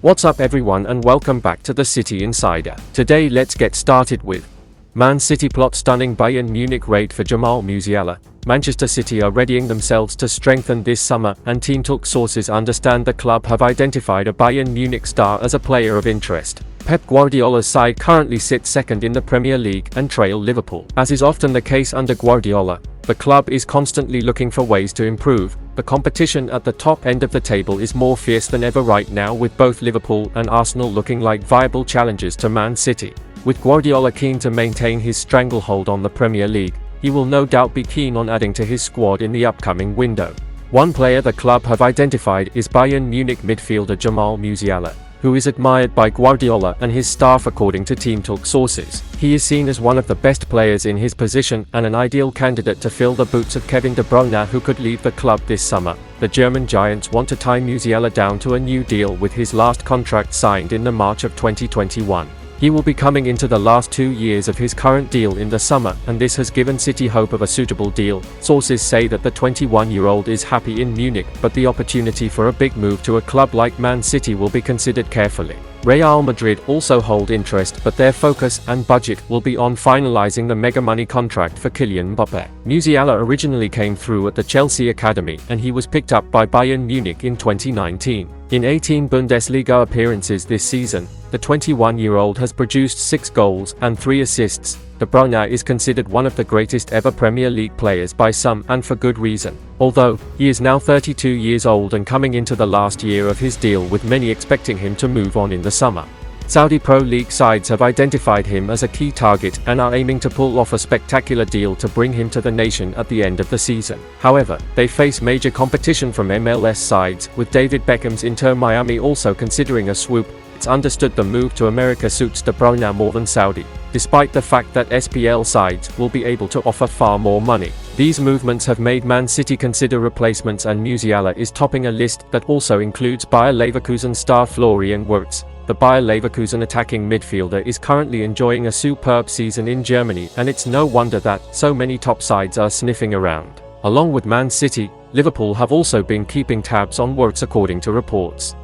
What's up everyone and welcome back to the City Insider. Today let's get started with Man City plot stunning Bayern Munich raid for Jamal Musiala. Manchester City are readying themselves to strengthen this summer, and Team Talk sources understand the club have identified a Bayern Munich star as a player of interest. Pep Guardiola's side currently sits second in the Premier League and trail Liverpool. As is often the case under Guardiola, the club is constantly looking for ways to improve. The competition at the top end of the table is more fierce than ever right now, with both Liverpool and Arsenal looking like viable challengers to Man City. With Guardiola keen to maintain his stranglehold on the Premier League, he will no doubt be keen on adding to his squad in the upcoming window. One player the club have identified is Bayern Munich midfielder Jamal Musiala, who is admired by Guardiola and his staff according to Team Talk sources. He is seen as one of the best players in his position and an ideal candidate to fill the boots of Kevin De Bruyne, who could leave the club this summer. The German Giants want to tie Musiala down to a new deal, with his last contract signed in the March of 2021. He will be coming into the last 2 years of his current deal in the summer, and this has given City hope of a suitable deal. Sources say that the 21-year-old is happy in Munich, but the opportunity for a big move to a club like Man City will be considered carefully. Real Madrid also hold interest, but their focus and budget will be on finalizing the mega money contract for Kylian Mbappe. Musiala originally came through at the Chelsea academy, and he was picked up by Bayern Munich in 2019. In 18 Bundesliga appearances this season, the 21-year-old has produced 6 goals and 3 assists. De Bruyne is considered one of the greatest ever Premier League players by some, and for good reason. Although, he is now 32 years old and coming into the last year of his deal, with many expecting him to move on in the summer. Saudi Pro League sides have identified him as a key target and are aiming to pull off a spectacular deal to bring him to the nation at the end of the season. However, they face major competition from MLS sides, with David Beckham's Inter Miami also considering a swoop. It's understood the move to America suits De Bruyne more than Saudi, despite the fact that SPL sides will be able to offer far more money. These movements have made Man City consider replacements, and Musiala is topping a list that also includes Bayer Leverkusen star Florian Wirtz. The Bayer Leverkusen attacking midfielder is currently enjoying a superb season in Germany, and it's no wonder that so many top sides are sniffing around. Along with Man City, Liverpool have also been keeping tabs on Wirtz according to reports.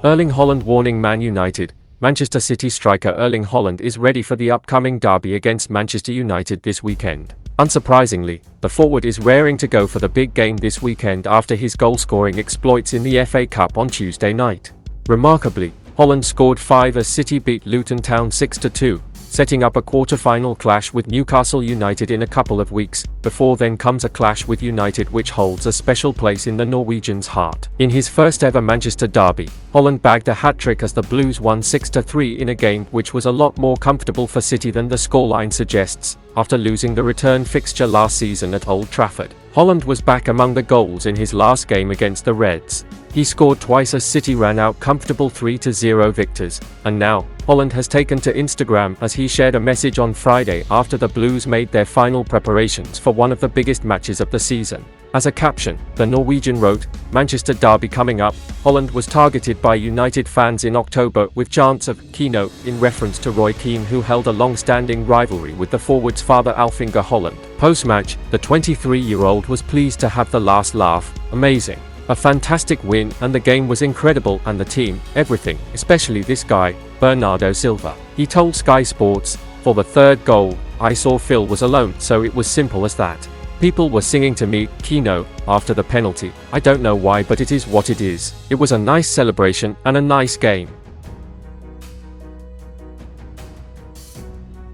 Erling Haaland warning Man United. Manchester City striker Erling Haaland is ready for the upcoming derby against Manchester United this weekend. Unsurprisingly, the forward is raring to go for the big game this weekend after his goal-scoring exploits in the FA Cup on Tuesday night. Remarkably, Haaland scored 5 as City beat Luton Town 6-2, setting up a quarter-final clash with Newcastle United in a couple of weeks. Before then comes a clash with United, which holds a special place in the Norwegian's heart. In his first ever Manchester derby, Haaland bagged a hat-trick as the Blues won 6-3 in a game which was a lot more comfortable for City than the scoreline suggests, after losing the return fixture last season at Old Trafford. Haaland was back among the goals in his last game against the Reds. He scored twice as City ran out comfortable 3-0 victors, and now, Haaland has taken to Instagram as he shared a message on Friday after the Blues made their final preparations for one of the biggest matches of the season. As a caption, the Norwegian wrote, "Manchester derby coming up." Haaland was targeted by United fans in October with chants of "Kino" in reference to Roy Keane, who held a long-standing rivalry with the forward's father Alf-Inge Haaland. Post-match, the 23-year-old was pleased to have the last laugh. "Amazing. A fantastic win, and the game was incredible, and the team, everything, especially this guy, Bernardo Silva." He told Sky Sports, "For the third goal, I saw Phil was alone, so it was simple as that. People were singing to me, 'Kino,' after the penalty. I don't know why, but it is what it is. It was a nice celebration and a nice game."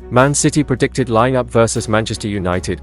Man City predicted lineup versus Manchester United.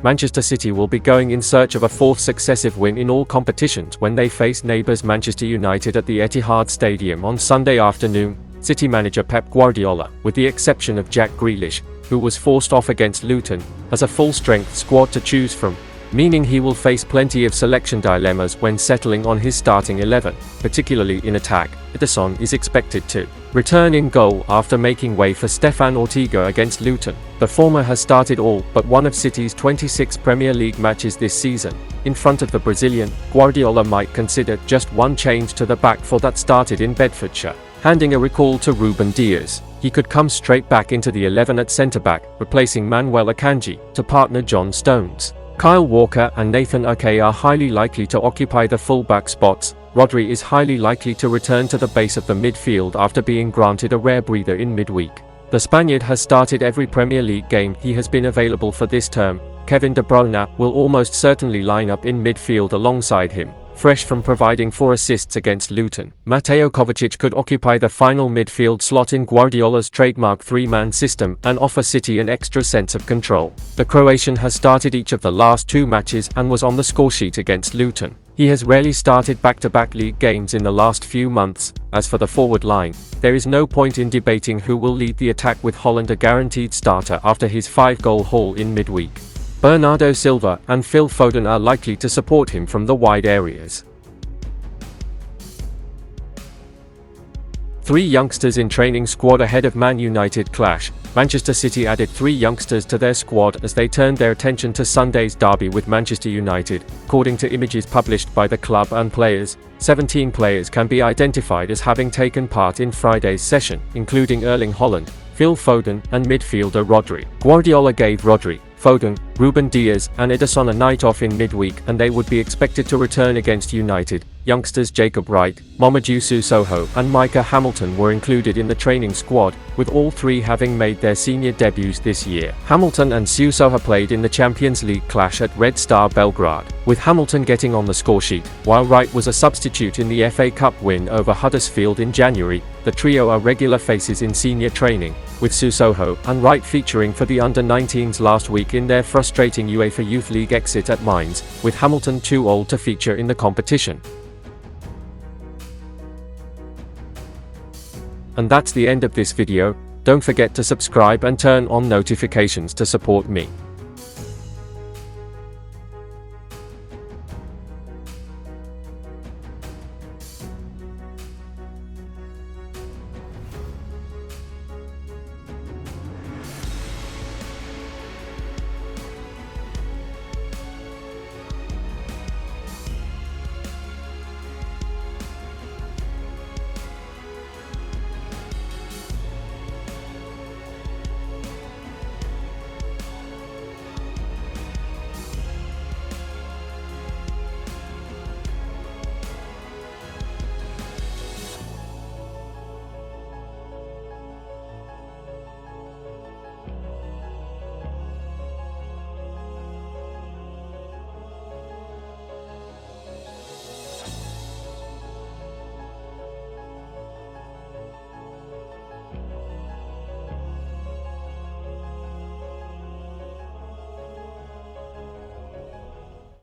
Manchester City will be going in search of a 4th successive win in all competitions when they face neighbours Manchester United at the Etihad Stadium on Sunday afternoon. City manager Pep Guardiola, with the exception of Jack Grealish, who was forced off against Luton, has a full-strength squad to choose from, meaning he will face plenty of selection dilemmas when settling on his starting 11, particularly in attack. Ederson is expected to return in goal after making way for Stefan Ortega against Luton. The former has started all but one of City's 26 Premier League matches this season. In front of the Brazilian, Guardiola might consider just one change to the back four that started in Bedfordshire, handing a recall to Ruben Dias. He could come straight back into the 11 at centre-back, replacing Manuel Akanji, to partner John Stones. Kyle Walker and Nathan Ake are highly likely to occupy the fullback spots. Rodri is highly likely to return to the base of the midfield after being granted a rare breather in midweek. The Spaniard has started every Premier League game he has been available for this term. Kevin De Bruyne will almost certainly line up in midfield alongside him, fresh from providing 4 assists against Luton. Mateo Kovacic could occupy the final midfield slot in Guardiola's trademark 3-man system and offer City an extra sense of control. The Croatian has started each of the last 2 matches and was on the scoresheet against Luton. He has rarely started back-to-back league games in the last few months. As for the forward line, there is no point in debating who will lead the attack, with Haaland a guaranteed starter after his 5-goal haul in midweek. Bernardo Silva and Phil Foden are likely to support him from the wide areas. 3 youngsters in training squad ahead of Man United clash. Manchester City added 3 youngsters to their squad as they turned their attention to Sunday's derby with Manchester United. According to images published by the club and players, 17 players can be identified as having taken part in Friday's session, including Erling Haaland, Phil Foden and midfielder Rodri. Guardiola gave Rodri, Foden, Ruben Dias and Ederson a night off in midweek, and they would be expected to return against United. Youngsters Jacob Wright, Mamadou Sissoko and Micah Hamilton were included in the training squad, with all 3 having made their senior debuts this year. Hamilton and Sissoko played in the Champions League clash at Red Star Belgrade, with Hamilton getting on the scoresheet, while Wright was a substitute in the FA Cup win over Huddersfield in January. The trio are regular faces in senior training, with Sissoko and Wright featuring for the under-19s last week in their frustrating UEFA Youth League exit at Mainz, with Hamilton too old to feature in the competition. And that's the end of this video. Don't forget to subscribe and turn on notifications to support me.